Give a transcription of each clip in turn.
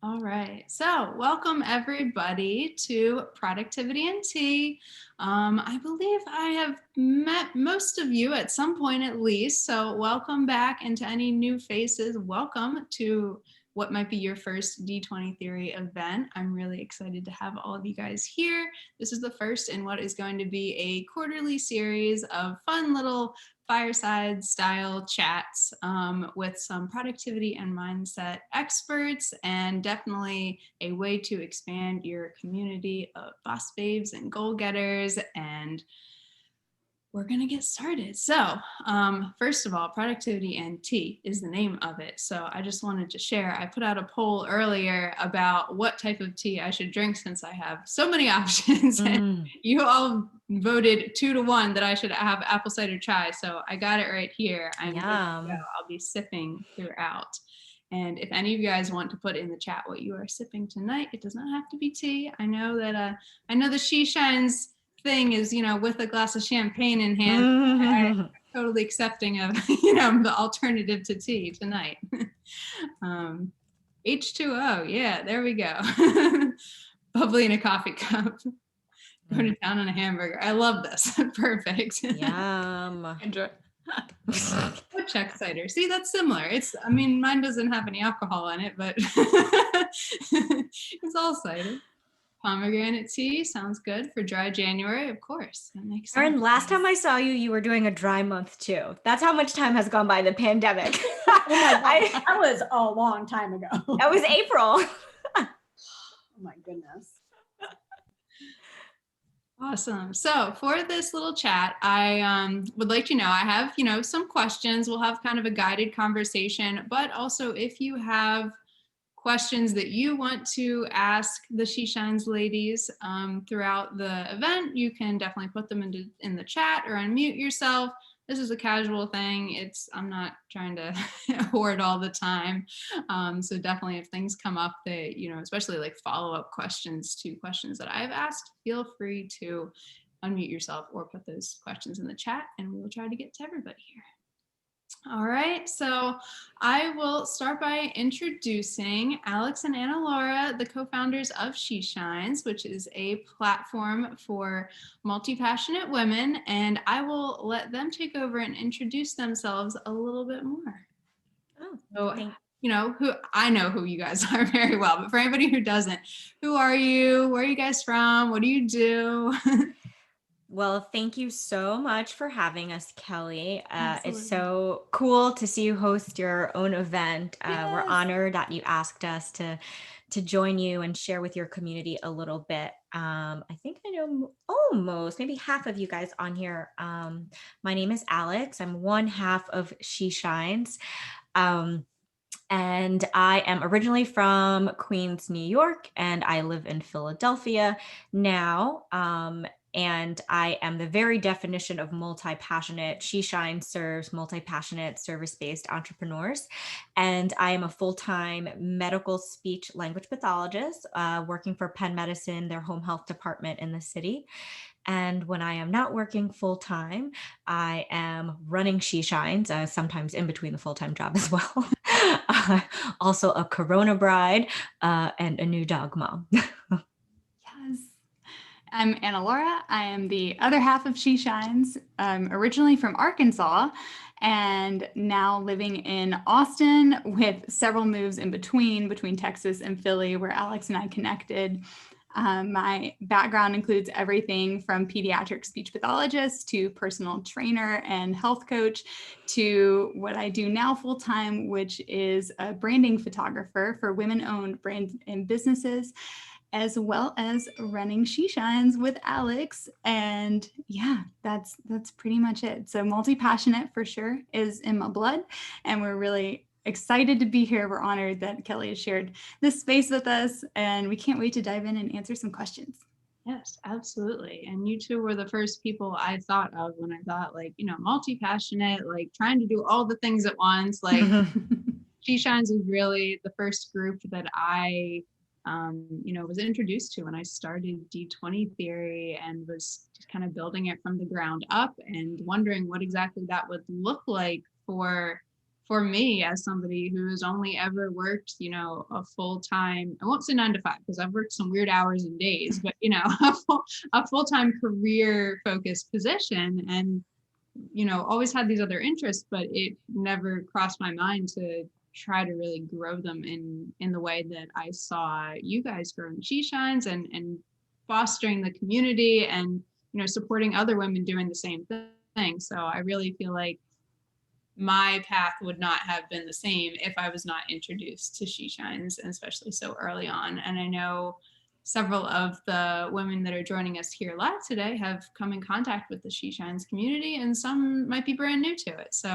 All right. So, welcome everybody to Productivity and Tea. I believe I have met most of you at some point at least. So, welcome back, and to any new faces, welcome to what might be your first D20 Theory event. I'm really excited to have all of you guys here. This is the first in what is going to be a quarterly series of fun little fireside style chats with some productivity and mindset experts, and definitely a way to expand your community of boss babes and goal getters. And we're going to get started. So, first of all, productivity and tea is the name of it. So, I just wanted to share. I put out a poll earlier about what type of tea I should drink since I have so many options. And you all voted 2-1 that I should have apple cider chai. So, I got it right here. I'm good to go. I'll be sipping throughout. And if any of you guys want to put in the chat what you are sipping tonight, it does not have to be tea. I know that the SHExSHINES thing is, with a glass of champagne in hand. I'm totally accepting of, the alternative to tea tonight. H2O, yeah, there we go. Bubbly in a coffee cup. Put it down on a hamburger. I love this. Perfect. Yum. Enjoy. Czech cider. See, that's similar. Mine doesn't have any alcohol in it, but it's all cider. Pomegranate tea sounds good for dry January, of course. That makes sense. Erin, last time I saw you, you were doing a dry month too. That's how much time has gone by the pandemic. Oh my God, that was a long time ago. That was April. Oh my goodness. Awesome. So for this little chat, I would like to know, I have, some questions. We'll have kind of a guided conversation, but also if you have questions that you want to ask the SHExSHINES ladies throughout the event, you can definitely put them in the chat or unmute yourself. This is a casual thing. I'm not trying to hoard all the time. So definitely if things come up that, especially like follow-up questions to questions that I've asked, feel free to unmute yourself or put those questions in the chat, and we'll try to get to everybody here. All right, so I will start by introducing Alex and Anna Laura, the co-founders of SHExSHINES, which is a platform for multi-passionate women, and I will let them take over and introduce themselves a little bit more. Who I know who you guys are very well, but for anybody who doesn't, who are you? Where are you guys from? What do you do? Well, thank you so much for having us, Kelly. It's so cool to see you host your own event. Yes. We're honored that you asked us to join you and share with your community a little bit. I think I know almost maybe half of you guys on here. My name is Alex. I'm one half of SHExSHINES. And I am originally from Queens, New York, and I live in Philadelphia now. And I am the very definition of multi-passionate. SHExSHINES serves multi-passionate service-based entrepreneurs. And I am a full-time medical speech language pathologist working for Penn Medicine, their home health department in the city. And when I am not working full-time, I am running SHExSHINES, sometimes in between the full-time job as well. Also a Corona bride and a new dog mom. I'm Anna Laura. I am the other half of SHExSHINES. I'm originally from Arkansas and now living in Austin with several moves in between Texas and Philly, where Alex and I connected. My background includes everything from pediatric speech pathologist to personal trainer and health coach to what I do now full-time, which is a branding photographer for women-owned brands and businesses, as well as running SHExSHINES with Alex. And yeah, that's pretty much it. So multi-passionate for sure is in my blood. And we're really excited to be here. We're honored that Kelly has shared this space with us, and we can't wait to dive in and answer some questions. Yes, absolutely. And you two were the first people I thought of when I thought multi-passionate, trying to do all the things at once. SHExSHINES was really the first group that I was introduced to when I started D20 theory, and was just kind of building it from the ground up and wondering what exactly that would look like for for me, as somebody who has only ever worked, a full-time, I won't say 9 to 5 because I've worked some weird hours and days, but a full-time career focused position, and always had these other interests, but it never crossed my mind to try to really grow them in the way that I saw you guys grow in SHExSHINES, and fostering the community, and supporting other women doing the same thing. So I really feel like my path would not have been the same if I was not introduced to SHExSHINES, and especially so early on. And I know several of the women that are joining us here live today have come in contact with the SHExSHINES community, and some might be brand new to it. So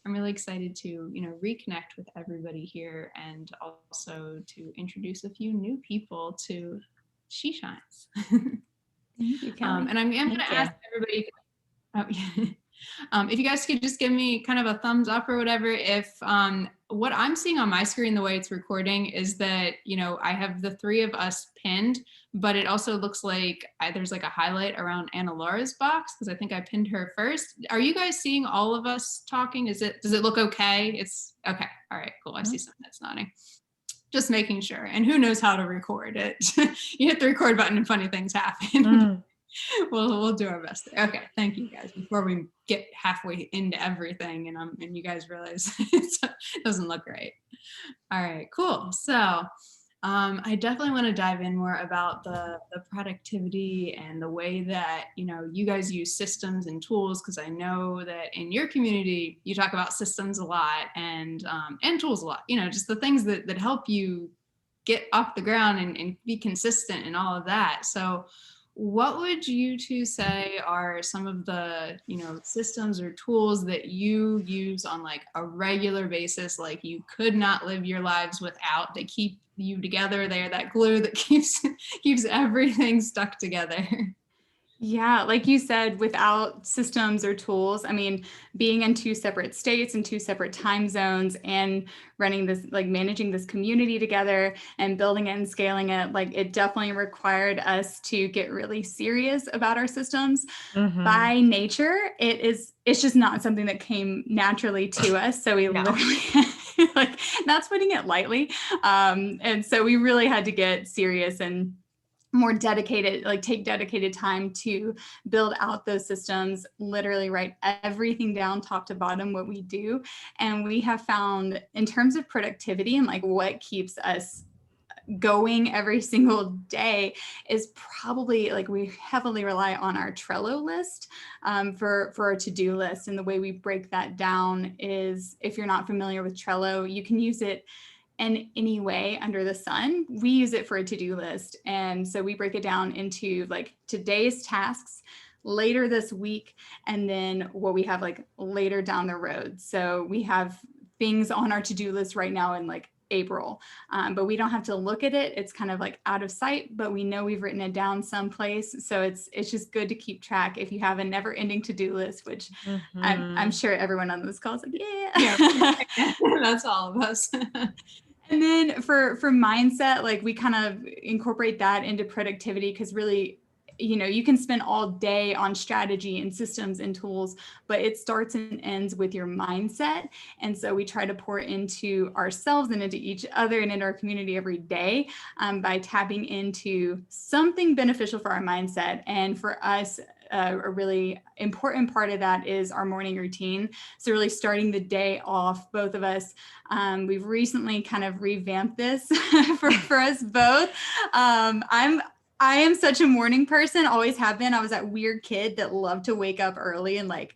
I'm really excited to, reconnect with everybody here, and also to introduce a few new people to SHExSHINES. Thank you, Kelly. And I'm going to ask everybody, if you guys could just give me kind of a thumbs up or whatever, if what I'm seeing on my screen, the way it's recording, is that, I have the three of us pinned, but it also looks like there's like a highlight around Anna Laura's box, because I think I pinned her first. Are you guys seeing all of us talking? Does it look okay? It's okay. All right, cool. I see some heads nodding. Just making sure. And who knows how to record it? You hit the record button and funny things happen. We'll do our best. Okay, thank you guys. Before we get halfway into everything and you guys realize it doesn't look right. All right, cool. So I definitely want to dive in more about the productivity and the way that you guys use systems and tools, because I know that in your community you talk about systems a lot, and tools a lot. Just the things that help you get off the ground and be consistent and all of that. So what would you two say are some of the, systems or tools that you use on like a regular basis, like you could not live your lives without? They keep you together. They're that glue that keeps everything stuck together. Yeah, like you said, without systems or tools, I mean, being in two separate states and two separate time zones, and running this, like managing this community together and building it and scaling it, like it definitely required us to get really serious about our systems. By nature, it's just not something that came naturally to us. So we literally, like, that's putting it lightly. And so we really had to get serious and more dedicated, like take dedicated time to build out those systems, literally write everything down top to bottom, what we do. And we have found, in terms of productivity and like what keeps us going every single day, is probably like we heavily rely on our Trello list for our to-do list. And the way we break that down is, if you're not familiar with Trello, you can use it in any way under the sun. We use it for a to-do list. And so we break it down into like today's tasks, later this week, and then what we have like later down the road. So we have things on our to-do list right now in like April, but we don't have to look at it. It's kind of like out of sight, but we know we've written it down someplace. So it's just good to keep track if you have a never ending to-do list, which I'm sure everyone on this call is like, yeah. That's all of us. And then for mindset, like we kind of incorporate that into productivity, because really, you can spend all day on strategy and systems and tools, but it starts and ends with your mindset. And so we try to pour into ourselves and into each other and into our community every day by tapping into something beneficial for our mindset. And for us, a really important part of that is our morning routine. So really starting the day off, both of us, we've recently kind of revamped this for us both. I am such a morning person, always have been. I was that weird kid that loved to wake up early and like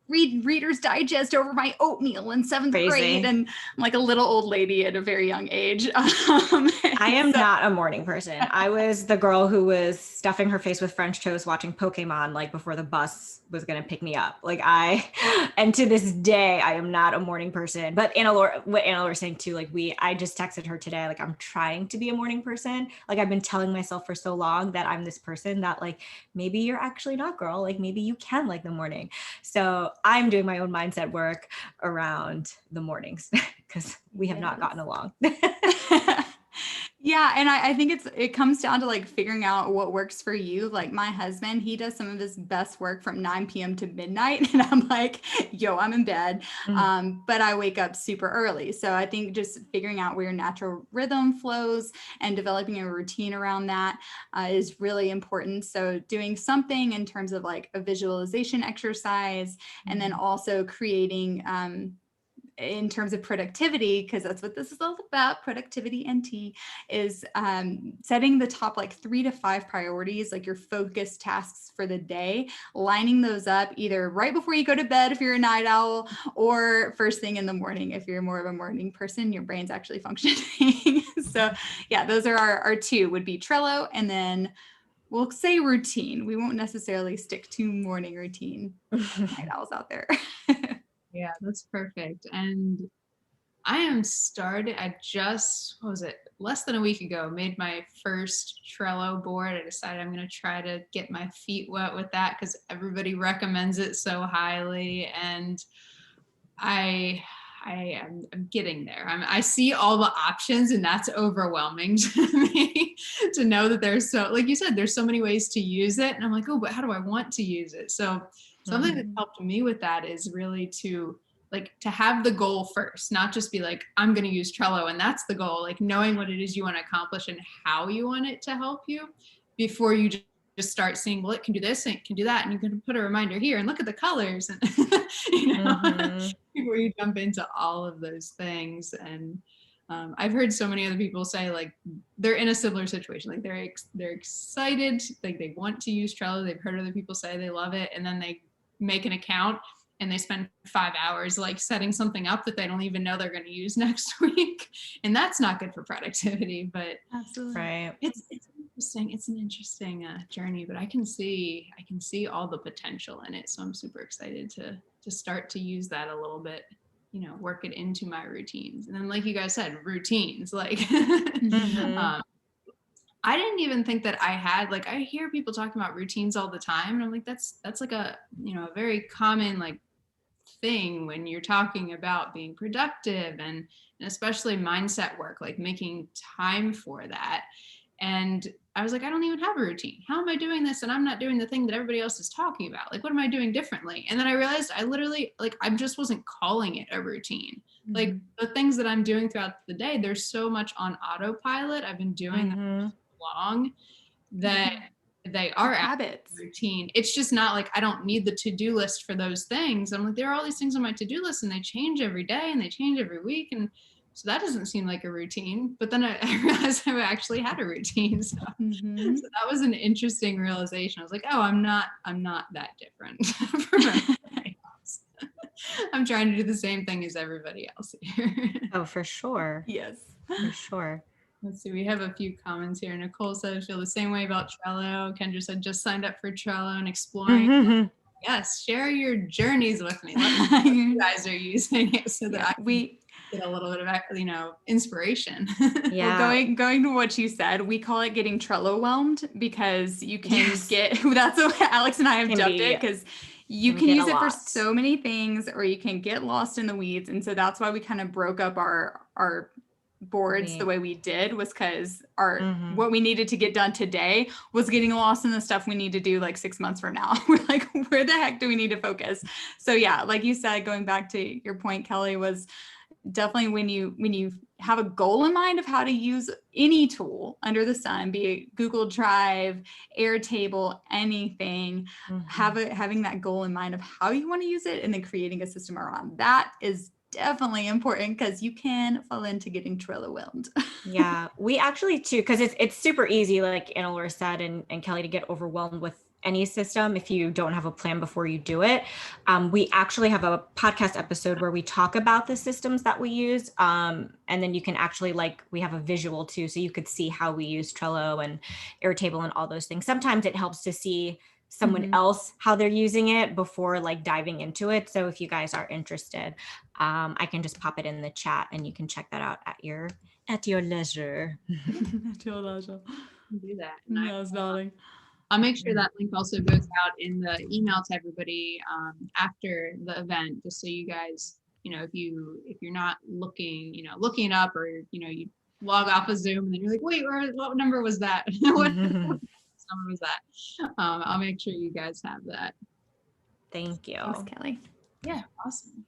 read Reader's Digest over my oatmeal in 7th grade. And I'm like a little old lady at a very young age. I am not a morning person. I was the girl who was stuffing her face with French toast, watching Pokemon, like before the bus was going to pick me up. And to this day, I am not a morning person. But what Anna Laura was saying too, like I just texted her today, like I'm trying to be a morning person. Like I've been telling myself for so long that I'm this person that like, maybe you're actually not, girl. Like maybe you can like the morning. So I'm doing my own mindset work around the mornings because we have not gotten along. Yeah, and I think it comes down to like figuring out what works for you. Like my husband, he does some of his best work from 9 p.m. to midnight, and I'm like, yo, I'm in bed, but I wake up super early. So I think just figuring out where your natural rhythm flows and developing a routine around that is really important. So doing something in terms of like a visualization exercise, and then also creating in terms of productivity, because that's what this is all about, productivity and tea, is setting the top like 3 to 5 priorities, like your focus tasks for the day, lining those up either right before you go to bed if you're a night owl, or first thing in the morning if you're more of a morning person, your brain's actually functioning. So yeah, those are our 2 would be Trello, and then we'll say routine. We won't necessarily stick to morning routine. Night owls out there. Yeah, that's perfect. And I just, what was it, less than a week ago, made my first Trello board. I decided I'm going to try to get my feet wet with that because everybody recommends it so highly. And I'm getting there. I see all the options, and that's overwhelming to me to know that there's so, like you said, there's so many ways to use it. And I'm like, oh, but how do I want to use it? So something that helped me with that is really to have the goal first, not just be like, I'm going to use Trello and that's the goal, like knowing what it is you want to accomplish and how you want it to help you before you just start seeing, well, it can do this and it can do that. And you can put a reminder here and look at the colors and, before you jump into all of those things. And I've heard so many other people say like they're in a similar situation, like they're excited, like they want to use Trello. They've heard other people say they love it, and then they make an account and they spend 5 hours like setting something up that they don't even know they're going to use next week, and that's not good for productivity. But Absolutely. Right. It's interesting. It's an interesting journey, but I can see all the potential in it. So I'm super excited to start to use that a little bit, work it into my routines. And then, like you guys said, routines, like, I didn't even think that I had, like, I hear people talking about routines all the time. And I'm like, that's like a, a very common, like, thing when you're talking about being productive and especially mindset work, like making time for that. And I was like, I don't even have a routine. How am I doing this? And I'm not doing the thing that everybody else is talking about. Like, what am I doing differently? And then I realized I literally, like, I just wasn't calling it a routine. Like the things that I'm doing throughout the day, there's so much on autopilot. I've been doing that for so long that they are habits. Routine. It's just not like I don't need the to-do list for those things. I'm like, there are all these things on my to-do list and they change every day and they change every week. And so that doesn't seem like a routine. But then I realized I actually had a routine. So, so that was an interesting realization. I was like, oh, I'm not that different from everybody else. I'm trying to do the same thing as everybody else here. Oh, for sure. Yes. For sure. Let's see, we have a few comments here. Nicole said, feel the same way about Trello. Kendra said, just signed up for Trello and exploring. Yes, share your journeys with me. Let me know how you guys are using it so that I can get a little bit of, inspiration. Yeah. Well, going to what you said, we call it getting Trello-whelmed, because you can get, that's what Alex and I have dubbed it, because you can use it for so many things, or you can get lost in the weeds. And so that's why we kind of broke up our boards the way we did, was because what we needed to get done today was getting lost in the stuff we need to do like 6 months from now. We're like, where the heck do we need to focus? So yeah, like you said, going back to your point, Kelly, was definitely when you have a goal in mind of how to use any tool under the sun, be it Google Drive, Airtable, anything, having that goal in mind of how you want to use it, and then creating a system around that is definitely important, because you can fall into getting Trello-whelmed. Yeah, we actually too, because it's super easy, like Anna Laura said, and Kelly, to get overwhelmed with any system if you don't have a plan before you do it. We actually have a podcast episode where we talk about the systems that we use. And then you can actually, like, we have a visual too, so you could see how we use Trello and Airtable and all those things. Sometimes it helps to see someone else how they're using it before like diving into it. So if you guys are interested, I can just pop it in the chat and you can check that out at your leisure. At your leisure. Do that. I was nodding. I'll make sure that link also goes out in the email to everybody after the event, just so you guys, if you're not looking it up, or you log off of Zoom and then you're like, wait, what number was that? What number was that? I'll make sure you guys have that. Thank you. Thanks, Kelly. Yeah, awesome.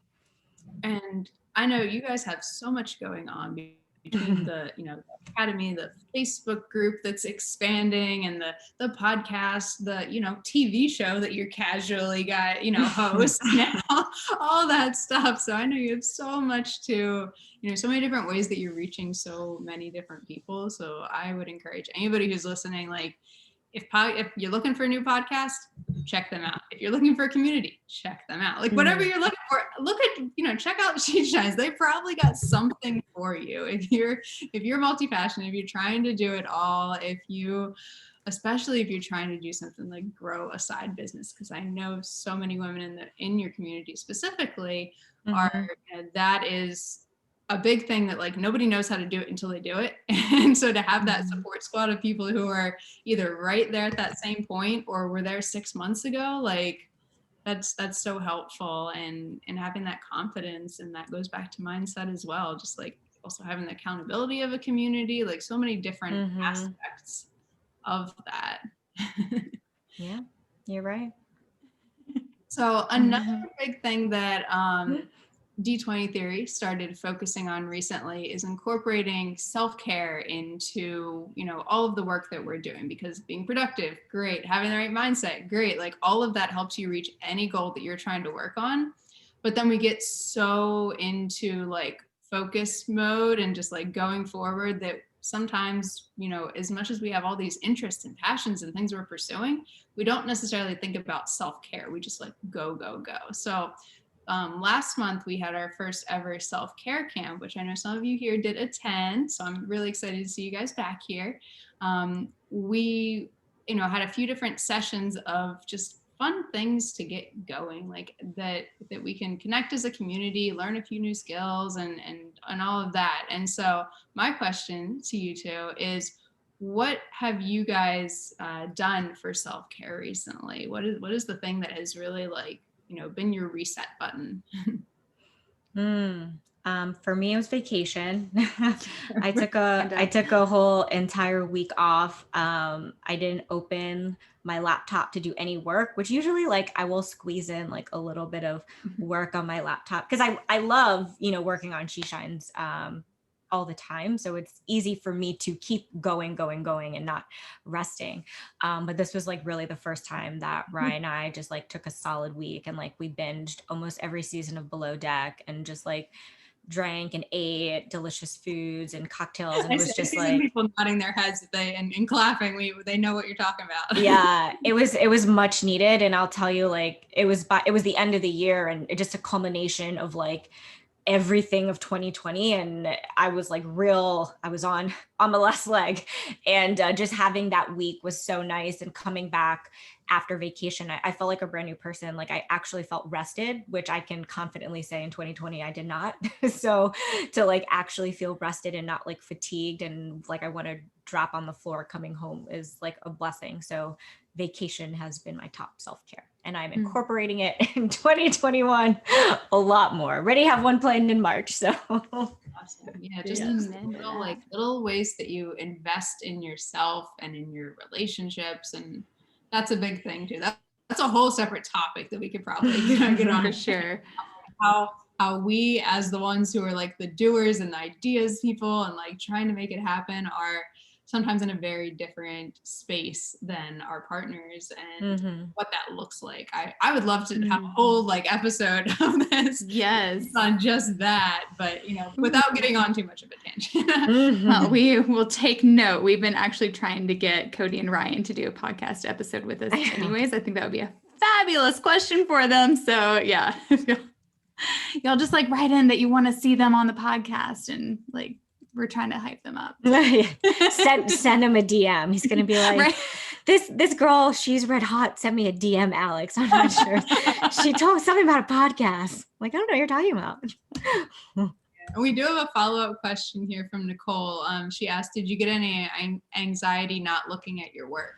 And I know you guys have so much going on between the, the academy, the Facebook group that's expanding, and the podcast, the, TV show that you're casually host now, all that stuff. So I know you have so much to, so many different ways that you're reaching so many different people. So I would encourage anybody who's listening, like, if you're looking for a new podcast, check them out. If you're looking for a community, check them out. Like, whatever you're looking for, check out SHExSHINES. They probably got something for you. If you're multi-passionate, if you're trying to do it all, especially if you're trying to do something like grow a side business, because I know so many women in your community specifically are, that is a big thing that, like, nobody knows how to do it until they do it. And so to have that support squad of people who are either right there at that same point or were there 6 months ago, like, that's so helpful. And having that confidence, and that goes back to mindset as well. Just like also having the accountability of a community, like so many different aspects of that. Yeah, you're right. So another big thing that D20 Theory started focusing on recently is incorporating self-care into, all of the work that we're doing, because being productive, great. Having the right mindset, great. Like, all of that helps you reach any goal that you're trying to work on. But then we get so into like focus mode and just like going forward that sometimes, as much as we have all these interests and passions and things we're pursuing, we don't necessarily think about self-care. We just like go. So last month we had our first ever self-care camp, which I know some of you here did attend. So I'm really excited to see you guys back here. We, had a few different sessions of just fun things to get going, like that we can connect as a community, learn a few new skills and all of that. And so my question to you two is, what have you guys done for self-care recently? What is the thing that has really like, been your reset button? For me, it was vacation. I took a whole entire week off. I didn't open my laptop to do any work, which usually like I will squeeze in like a little bit of work on my laptop, because I love, working on SHExSHINES all the time. So it's easy for me to keep going and not resting. But this was like really the first time that Ryan and I just like took a solid week, and like we binged almost every season of Below Deck and just like drank and ate delicious foods and cocktails. And it was just like people nodding their heads and clapping. They know what you're talking about. Yeah, it was much needed. And I'll tell you, like, it was the end of the year, and it just a culmination of like everything of 2020. And I was like I was on my last leg, and just having that week was so nice. And coming back after vacation, I felt like a brand new person. Like, I actually felt rested, which I can confidently say in 2020, I did not. So to like actually feel rested and not like fatigued and like I want to drop on the floor coming home is like a blessing. So vacation has been my top self-care, and I'm incorporating it in 2021 a lot more. Already have one planned in March. So awesome. Yeah, just little ways that you invest in yourself and in your relationships, and that's a big thing too. That's a whole separate topic that we could probably get on. For sure. How we, as the ones who are like the doers and the ideas people and like trying to make it happen, are sometimes in a very different space than our partners, and what that looks like. I would love to have a whole like episode of this. Yes. On just that, but without getting on too much of a tangent. Well, we will take note. We've been actually trying to get Cody and Ryan to do a podcast episode with us anyways. I think that would be a fabulous question for them. So yeah, y'all just like write in that you want to see them on the podcast, and like, we're trying to hype them up. Send him a DM. He's gonna be like, right? This girl, she's red hot. Send me a DM, Alex. I'm not sure. She told me something about a podcast. Like, I don't know what you're talking about. We do have a follow-up question here from Nicole. She asked, did you get any anxiety not looking at your work?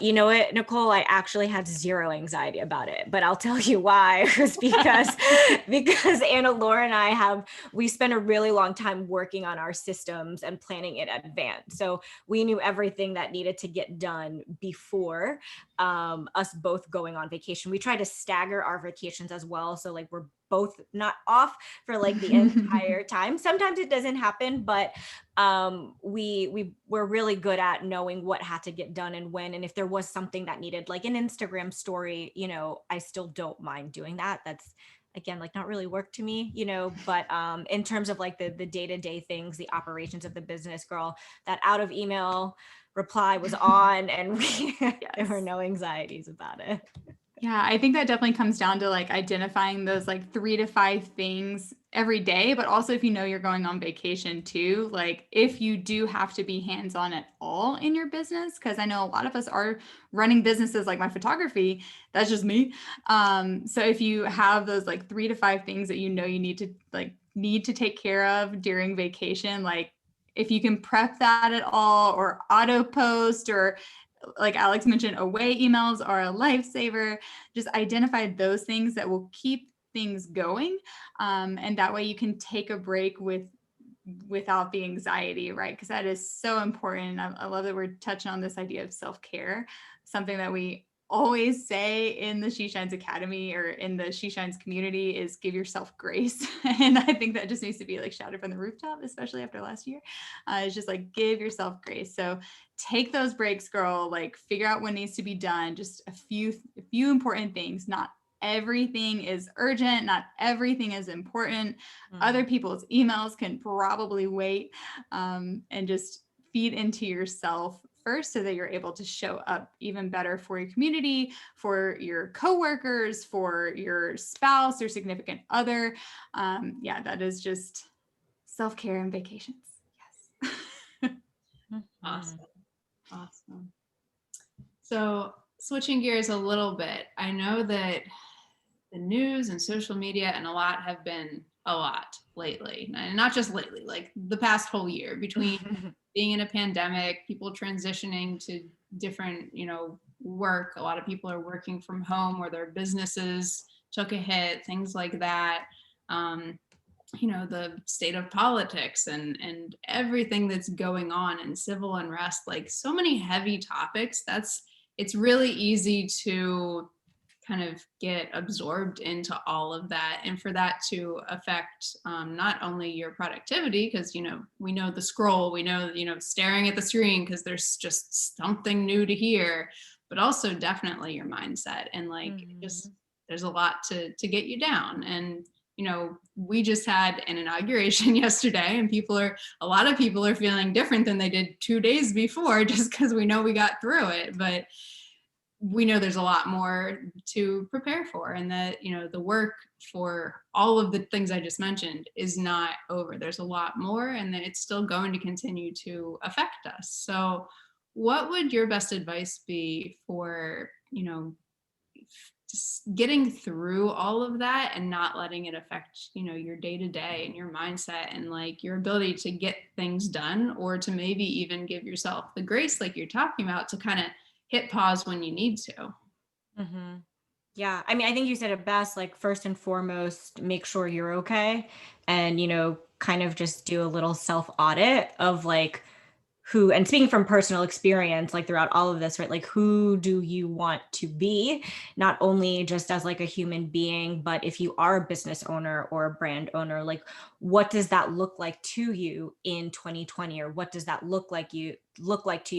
You know what, Nicole, I actually had zero anxiety about it, but I'll tell you why. It was because Anna Laura and we spent a really long time working on our systems and planning in advance. So we knew everything that needed to get done before us both going on vacation. We tried to stagger our vacations as well. So like we're both not off for like the entire time. Sometimes it doesn't happen, but we were really good at knowing what had to get done and when, and if there was something that needed like an Instagram story, you know, I still don't mind doing that. That's again, like not really work to me, you know, but in terms of like the day-to-day things, the operations of the business, girl, that out of email reply was on, and there were no anxieties about it. Yeah, I think that definitely comes down to like identifying those like 3 to 5 things every day, but also if you know you're going on vacation too, like if you do have to be hands-on at all in your business, because I know a lot of us are running businesses like my photography, that's just me. So if you have those like 3 to 5 things that you know you need to take care of during vacation, like if you can prep that at all or auto post, or like Alex mentioned, away emails are a lifesaver. Just identify those things that will keep things going. And that way you can take a break without the anxiety, right? Because that is so important. I love that we're touching on this idea of self-care, something that we always say in the SHExSHINES Academy or in the SHExSHINES community is give yourself grace. And I think that just needs to be like shouted from the rooftop, especially after last year. It's just like give yourself grace. So take those breaks, girl, like figure out what needs to be done. Just a few important things. Not everything is urgent. Not everything is important. Other people's emails can probably wait, and just feed into yourself first so that you're able to show up even better for your community, for your coworkers, for your spouse or significant other. Yeah, that is just self-care and vacations. Yes. Awesome. So switching gears a little bit, I know that the news and social media and a lot have been a lot lately, and not just lately, like the past whole year, between being in a pandemic, people transitioning to different, work. A lot of people are working from home or their businesses took a hit, things like that. The state of politics and everything that's going on and civil unrest, like so many heavy topics. It's really easy to kind of get absorbed into all of that, and for that to affect not only your productivity, because we know the scroll, we know staring at the screen because there's just something new to hear, but also definitely your mindset, and like just there's a lot to get you down. And we just had an inauguration yesterday, and a lot of people are feeling different than they did 2 days before, just because we know we got through it, but we know there's a lot more to prepare for, and that, the work for all of the things I just mentioned is not over. There's a lot more, and that it's still going to continue to affect us. So what would your best advice be for, just getting through all of that and not letting it affect, your day-to-day and your mindset and like your ability to get things done, or to maybe even give yourself the grace, like you're talking about, to kind of hit pause when you need to? Yeah. I mean, I think you said it best, like first and foremost, make sure you're okay. And, kind of just do a little self audit of like and speaking from personal experience, like throughout all of this, right? Like who do you want to be, not only just as like a human being, but if you are a business owner or a brand owner, like what does that look like to you in 2020, or what does that look like to you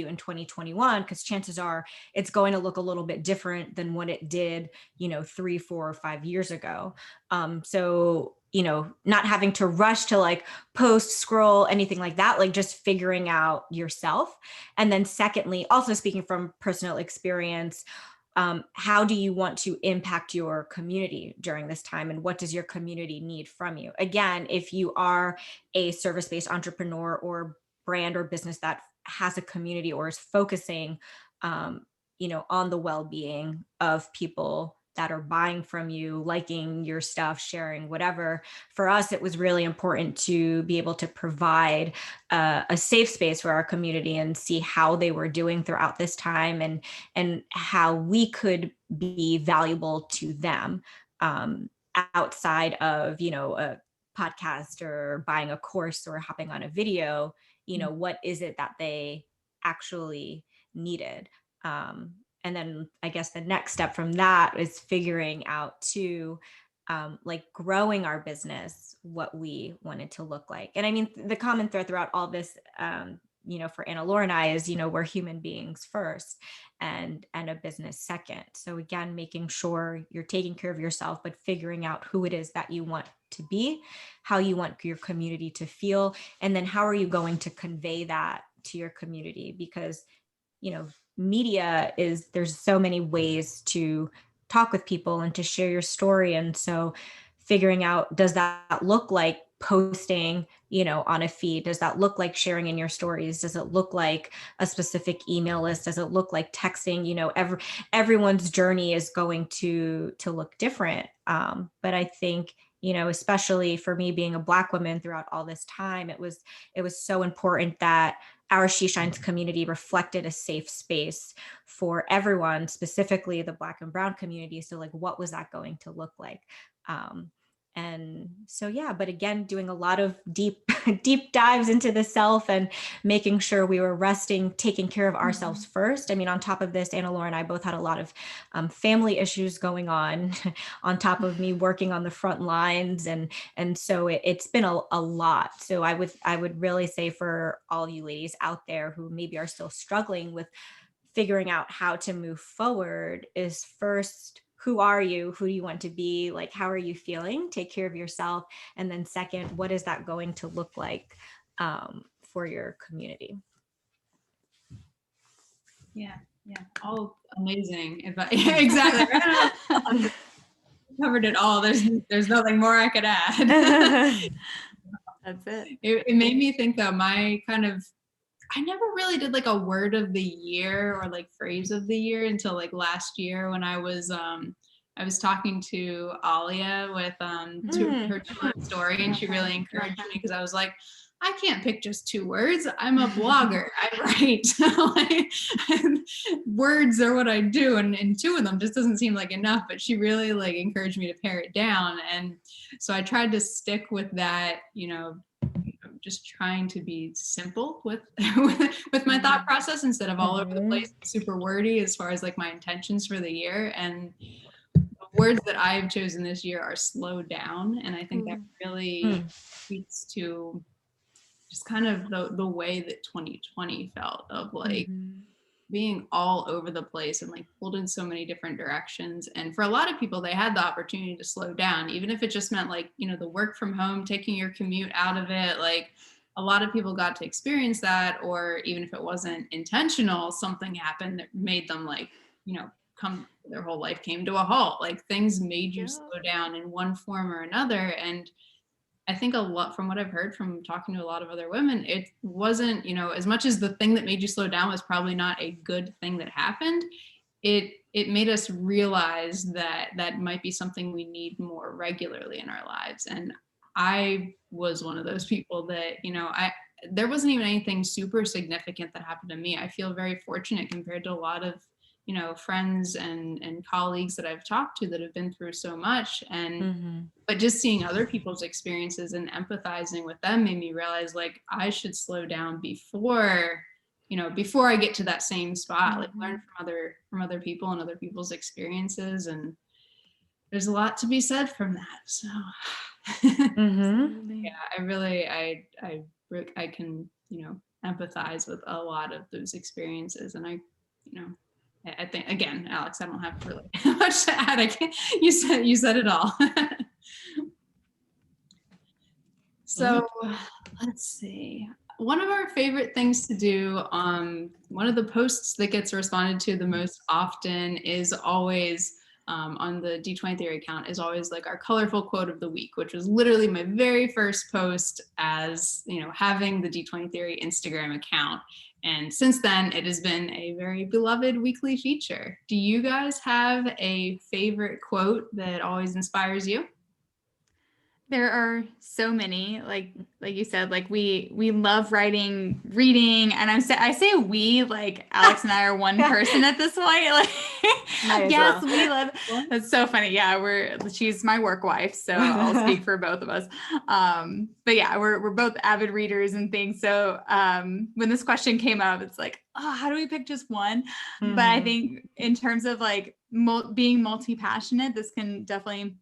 in 2021? Because chances are it's going to look a little bit different than what it did, 3, 4, or 5 years ago. So not having to rush to like post, scroll, anything like that, like just figuring out yourself. And then secondly, also speaking from personal experience, how do you want to impact your community during this time? And what does your community need from you? Again, if you are a service-based entrepreneur or brand or business that has a community or is focusing, on the well-being of people that are buying from you, liking your stuff, sharing, whatever. For us, it was really important to be able to provide a safe space for our community and see how they were doing throughout this time, and how we could be valuable to them, outside of, a podcast or buying a course or hopping on a video. What is it that they actually needed? And then I guess the next step from that is figuring out to, like, growing our business, what we wanted to look like. And I mean, the common thread throughout all this, for Anna Laura and I is, we're human beings first, and a business second. So again, making sure you're taking care of yourself, but figuring out who it is that you want to be, how you want your community to feel, and then how are you going to convey that to your community? Because media there's so many ways to talk with people and to share your story. And so figuring out, does that look like posting, on a feed? Does that look like sharing in your stories? Does it look like a specific email list? Does it look like texting? Everyone's journey is going to look different. But I think, especially for me being a Black woman throughout all this time, it was so important that our SHExSHINES community reflected a safe space for everyone, specifically the Black and Brown community. So like, what was that going to look like? And so, yeah, but again, doing a lot of deep dives into the self and making sure we were resting, taking care of ourselves first. I mean, on top of this, Anna Laura and I both had a lot of family issues going on top of me working on the front lines. And so it's been a lot. So I would really say for all you ladies out there who maybe are still struggling with figuring out how to move forward, is first, who are you? Who do you want to be? Like, how are you feeling? Take care of yourself. And then second, what is that going to look like for your community? Yeah. All amazing. Exactly. Covered it all. There's nothing more I could add. That's it. It made me think though, I never really did like a word of the year or like phrase of the year until like last year, when I was talking to Alia with her story, and she really encouraged me, because I was like, I can't pick just 2 words. I'm a blogger. I write. Words are what I do, and 2 of them just doesn't seem like enough. But she really like encouraged me to pare it down, and so I tried to stick with that. Just trying to be simple with my thought process, instead of all over the place, super wordy as far as like my intentions for the year. And the words that I've chosen this year are slow down, and I think that really speaks to just kind of the way that 2020 felt, of like being all over the place and like pulled in so many different directions. And for a lot of people, they had the opportunity to slow down, even if it just meant like, the work from home, taking your commute out of it. Like, a lot of people got to experience that, or even if it wasn't intentional, something happened that made them like, their whole life came to a halt. Like, things made you slow down in one form or another. And I think a lot, from what I've heard from talking to a lot of other women, it wasn't, as much as the thing that made you slow down was probably not a good thing that happened, it made us realize that that might be something we need more regularly in our lives. And I was one of those people that, there wasn't even anything super significant that happened to me. I feel very fortunate compared to a lot of, friends and colleagues that I've talked to that have been through so much. And but just seeing other people's experiences and empathizing with them made me realize, like, I should slow down before I get to that same spot. Like, learn from other people and other people's experiences. And there's a lot to be said from that. So yeah, I can, empathize with a lot of those experiences. And I think, again, Alex, I don't have really much to add. You said it all. So let's see. One of our favorite things to do, one of the posts that gets responded to the most often is always on the D20 Theory account is always like our colorful quote of the week, which was literally my very first post as, having the D20 Theory Instagram account. And since then, it has been a very beloved weekly feature. Do you guys have a favorite quote that always inspires you? There are so many, like you said, like we love reading, and I say we, like Alex and I are one person at this point. Like, yes, we love. That's so funny. Yeah, she's my work wife, so I'll speak for both of us. But yeah, we're both avid readers and things. So when this question came up, it's like, oh, how do we pick just one? Mm-hmm. But I think in terms of like being multi-passionate, this can definitely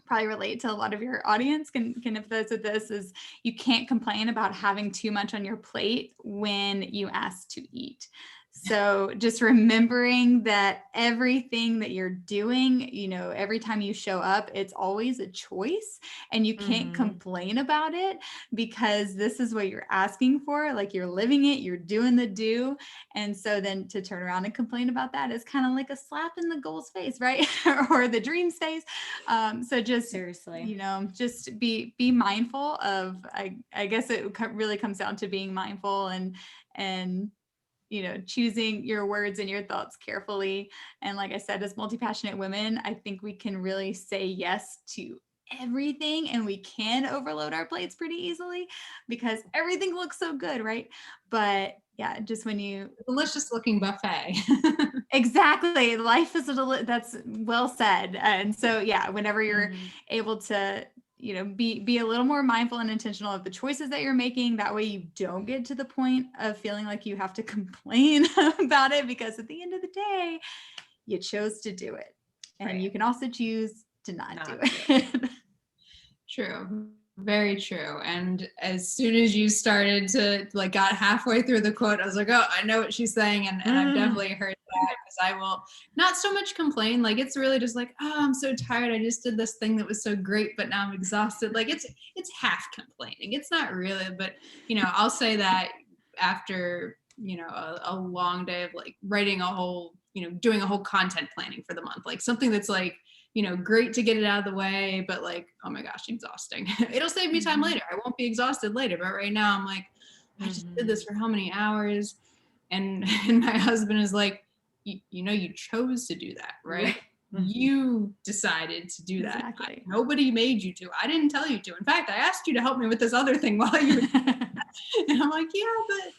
probably relate to a lot of your audience can empathize with this. Is you can't complain about having too much on your plate when you ask to eat. So just remembering that everything that you're doing, every time you show up, it's always a choice, and you can't complain about it because this is what you're asking for. Like, you're living it, you're doing the do. And so then to turn around and complain about that is kind of like a slap in the goal's face, right? Or the dream's face. So just seriously, just be mindful of, I guess it really comes down to being mindful and choosing your words and your thoughts carefully. And like I said, as multi-passionate women, I think we can really say yes to everything, and we can overload our plates pretty easily because everything looks so good, right? But yeah, just when delicious looking buffet. Exactly. Life is that's well said. And so, yeah, whenever you're able to be a little more mindful and intentional of the choices that you're making. That way you don't get to the point of feeling like you have to complain about it, because at the end of the day, you chose to do it. And right. You can also choose to not do it. True. Very true. And as soon as you started to got halfway through the quote, I was like, oh, I know what she's saying. And I've definitely heard that, because I will not so much complain. Like, it's really just like, oh, I'm so tired. I just did this thing that was so great, but now I'm exhausted. Like, it's half complaining. It's not really, but I'll say that after, a long day of writing a whole, doing a whole content planning for the month, like something that's great to get it out of the way, but oh my gosh, exhausting. It'll save me time later. I won't be exhausted later, but right now I'm like, I just did this for how many hours? And my husband is like, you chose to do that, right? You decided to do that. Exactly. Nobody made you to. I didn't tell you to. In fact, I asked you to help me with this other thing while you were and I'm like, yeah, but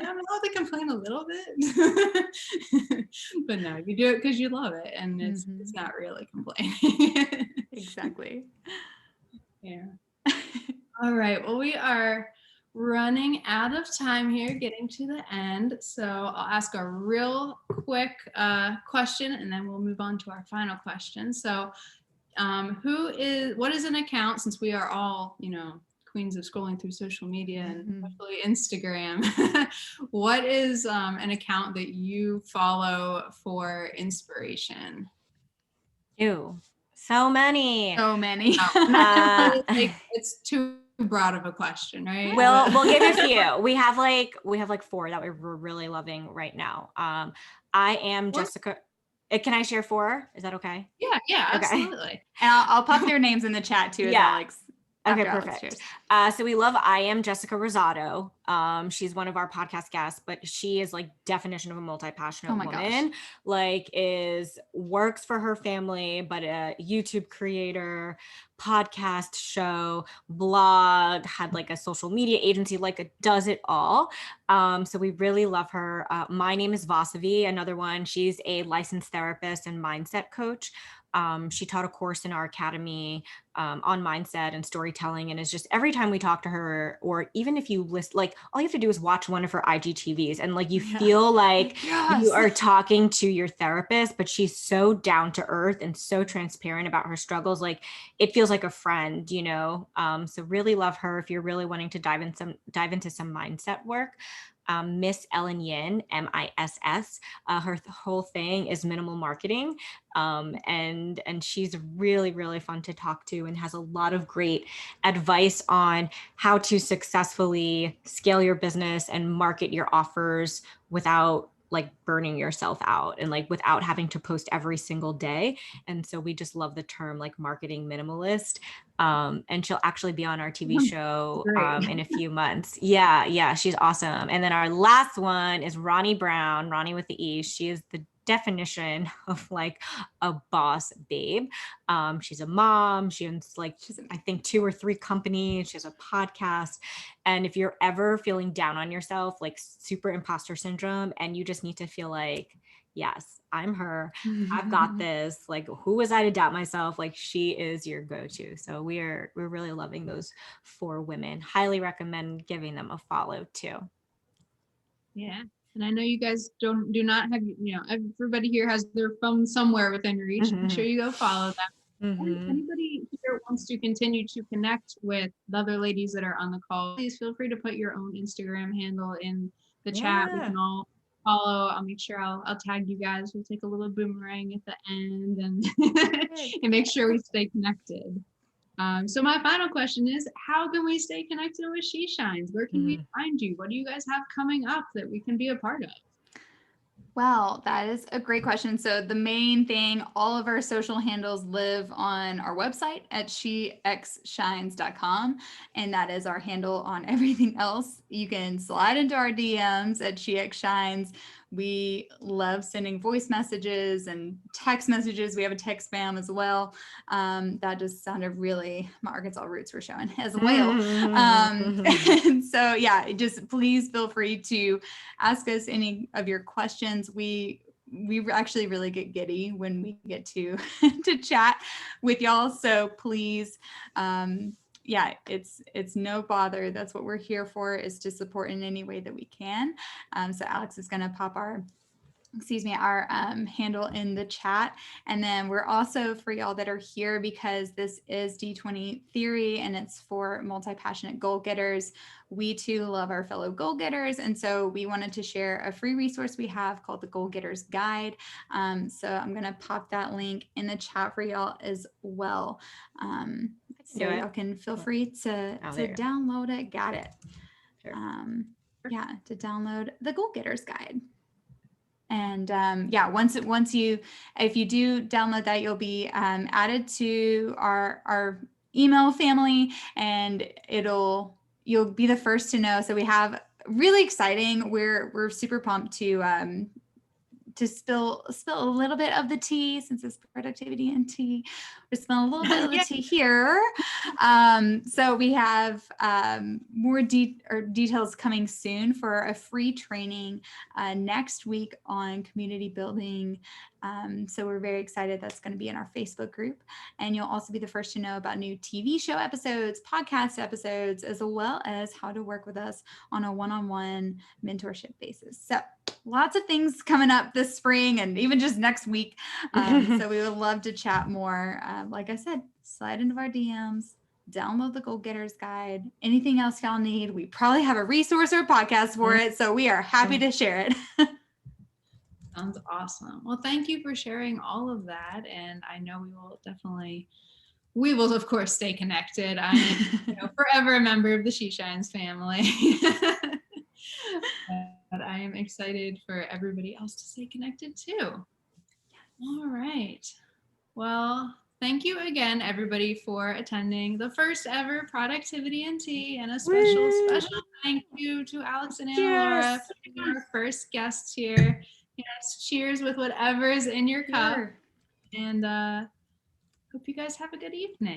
I'm allowed to complain a little bit. But no, you do it because you love it, and it's not really complaining. Exactly. Yeah. All right. Well, we are running out of time here, getting to the end. So I'll ask a real quick question, and then we'll move on to our final question. So what is an account, since we are all, queens of scrolling through social media and especially Instagram, what is an account that you follow for inspiration? Ew, so many. It's too broad of a question, right? We'll give a few. We have like 4 that we're really loving right now. I am Jessica. Can I share 4? Is that okay? Yeah, okay. Absolutely. And I'll pop their names in the chat too, as Alex. Okay, perfect. So we love I am Jessica Rosado. She's one of our podcast guests, but she is definition of a multi-passionate woman. Gosh. Works for her family, but a YouTube creator, podcast show, blog, had a social media agency, does it all. So we really love her. My name is Vasavi, another one. She's a licensed therapist and mindset coach. She taught a course in our academy on mindset and storytelling, and it's just every time we talk to her, or even if you list, all you have to do is watch one of her IGTVs, and you feel like you are talking to your therapist, but she's so down to earth and so transparent about her struggles. It feels like a friend, so really love her if you're really wanting to dive into some mindset work. Miss Ellen Yin, MISS. Her whole thing is minimal marketing. And she's really, really fun to talk to, and has a lot of great advice on how to successfully scale your business and market your offers without like burning yourself out and like without having to post every single day. And so we just love the term like marketing minimalist. And she'll actually be on our TV show in a few months. Yeah, she's awesome. And then our last one is Ronnie Brown, Ronnie with the E. She is the definition of like a boss babe. She's a mom. She owns like, I think 2 or 3 companies. She has a podcast. And if you're ever feeling down on yourself, like super imposter syndrome, and you just need to feel like, yes, I'm her. I've got this. Like, who was I to doubt myself? Like, she is your go-to. So we're really loving those 4 women. Highly recommend giving them a follow too. Yeah. And I know you guys do not have, everybody here has their phone somewhere within reach. Make sure you go follow them. And if anybody here wants to continue to connect with the other ladies that are on the call, please feel free to put your own Instagram handle in the chat. We can all follow. I'll make sure I'll tag you guys. We'll take a little boomerang at the end and and make sure we stay connected. So my final question is, how can we stay connected with She Shines? Where can we find you? What do you guys have coming up that we can be a part of? Well, that is a great question. So the main thing, all of our social handles live on our website at SHExSHINES.com. And that is our handle on everything else. You can slide into our DMs at SHExSHINES. We love sending voice messages and text messages. We have a text spam as well. That just sounded really, my Arkansas roots were showing as well. And so yeah, just please feel free to ask us any of your questions. We actually really get giddy when we get to chat with y'all. So please, yeah, it's no bother. That's what we're here for, is to support in any way that we can. So Alex is going to pop our handle in the chat. And then we're also, for y'all that are here, because this is D20 theory and it's for multi-passionate goal getters. We too love our fellow goal getters. And so we wanted to share a free resource we have called the Goal Getters Guide. So I'm going to pop that link in the chat for y'all as well. So y'all can feel free to download it. Got it. Sure. Yeah, to download the Goal Getters Guide. And yeah, if you do download that, you'll be added to our email family, and you'll be the first to know. So we have really exciting. We're super pumped to spill a little bit of the tea, since it's productivity and tea. We're spilling a little bit of the tea here. So we have more details coming soon for a free training next week on community building. So we're very excited. That's going to be in our Facebook group. And you'll also be the first to know about new TV show episodes, podcast episodes, as well as how to work with us on a one-on-one mentorship basis. So lots of things coming up this spring and even just next week. So we would love to chat more. Like I said, slide into our DMs, download the Goal Getters Guide. Anything else y'all need, we probably have a resource or a podcast for it. So we are happy to share it. Sounds awesome. Well, thank you for sharing all of that. And I know we will of course stay connected. I am forever a member of the She Shines family. But I am excited for everybody else to stay connected too. All right. Well, thank you again, everybody, for attending the first ever Productivity and Tea, and a special thank you to Alex and Laura for being our first guests here. Yes, cheers with whatever's in your cup. And hope you guys have a good evening.